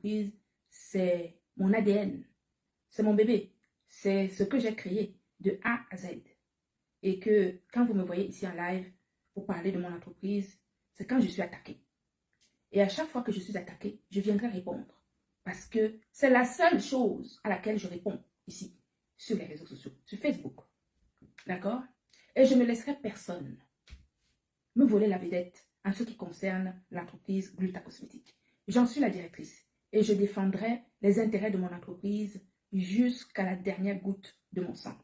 entreprise, c'est mon ADN, c'est mon bébé, c'est ce que j'ai créé de A à Z. Et que quand vous me voyez ici en live pour parler de mon entreprise, c'est quand je suis attaquée. Et à chaque fois que je suis attaquée, je viendrai répondre. Parce que c'est la seule chose à laquelle je réponds ici, sur les réseaux sociaux, sur Facebook. D'accord? Et je ne laisserai personne me voler la vedette en ce qui concerne l'entreprise Gluta Cosmétique. J'en suis la directrice et je défendrai les intérêts de mon entreprise jusqu'à la dernière goutte de mon sang.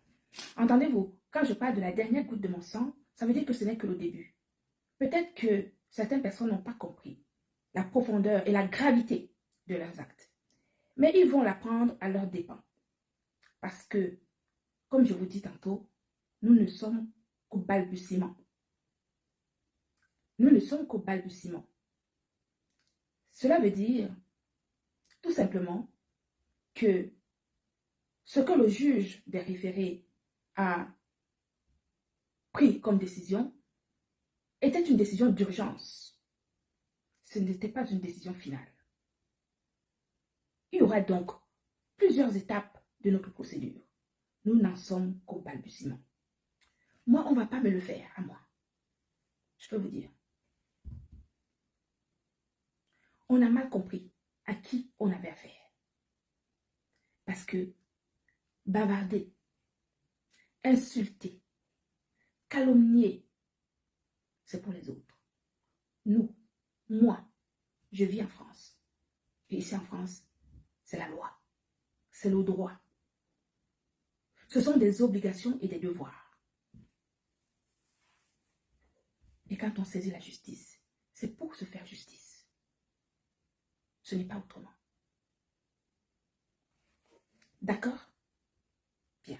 Entendez-vous, quand je parle de la dernière goutte de mon sang, ça veut dire que ce n'est que le début. Peut-être que certaines personnes n'ont pas compris la profondeur et la gravité de leurs actes. Mais ils vont l'apprendre à leurs dépens. Parce que, comme je vous dis tantôt, nous ne sommes qu'au balbutiement. Nous ne sommes qu'au balbutiement. Cela veut dire, tout simplement, que ce que le juge des référés a pris comme décision était une décision d'urgence. Ce n'était pas une décision finale. Il y aura donc plusieurs étapes de notre procédure. Nous n'en sommes qu'au balbutiement. Moi, on ne va pas me le faire à moi. Je peux vous dire. On a mal compris à qui on avait affaire. Parce que bavarder, insulter, calomnier, c'est pour les autres. Nous, moi, je vis en France. Et ici en France, c'est la loi. C'est le droit. Ce sont des obligations et des devoirs. Et quand on saisit la justice, c'est pour se faire justice. Ce n'est pas autrement. D'accord? Bien.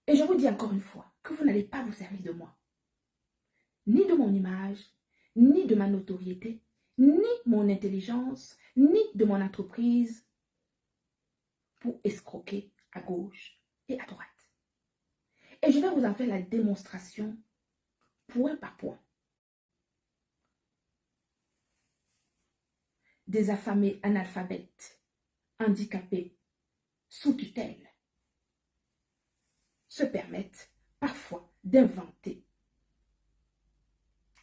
Et je vous dis encore une fois que vous n'allez pas vous servir de moi. Ni de mon image, ni de ma notoriété, ni mon intelligence, ni de mon entreprise pour escroquer à gauche et à droite. Et je vais vous en faire la démonstration point par point. Des affamés analphabètes, handicapés, sous tutelle, se permettent parfois d'inventer,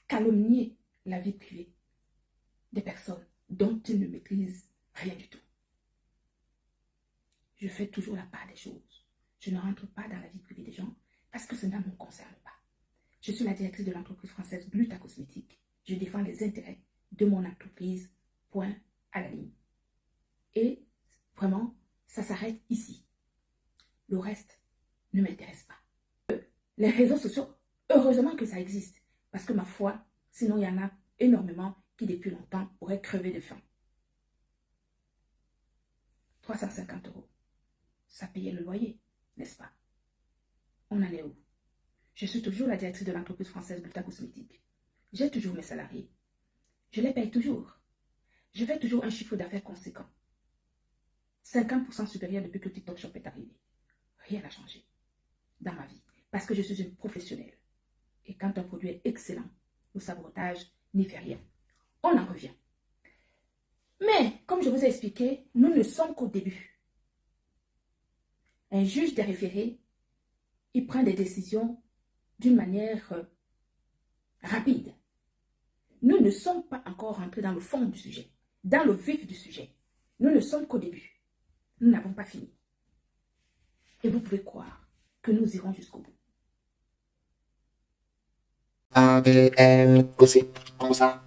calomnier la vie privée des personnes dont ils ne maîtrisent rien du tout. Je fais toujours la part des choses. Je ne rentre pas dans la vie privée des gens parce que cela ne me concerne pas. Je suis la directrice de l'entreprise française Gluta Cosmétique. Je défends les intérêts de mon entreprise, point à la ligne. Et vraiment, ça s'arrête ici. Le reste ne m'intéresse pas. Les réseaux sociaux, heureusement que ça existe. Parce que ma foi, sinon il y en a énormément qui depuis longtemps auraient crevé de faim. 350 €. Ça payait le loyer, n'est-ce pas? On en est où? Je suis toujours la directrice de l'entreprise française Gluta Cosmétique. J'ai toujours mes salariés. Je les paye toujours. Je fais toujours un chiffre d'affaires conséquent. 50% supérieur depuis que TikTok Shop est arrivé. Rien n'a changé dans ma vie. Parce que je suis une professionnelle. Et quand un produit est excellent, le sabotage n'y fait rien. On en revient. Mais, comme je vous ai expliqué, nous ne sommes qu'au début. Un juge des référés, il prend des décisions d'une manière rapide. Nous ne sommes pas encore rentrés dans le fond du sujet, dans le vif du sujet. Nous ne sommes qu'au début. Nous n'avons pas fini. Et vous pouvez croire que nous irons jusqu'au bout. ADN, gossip, comme ça,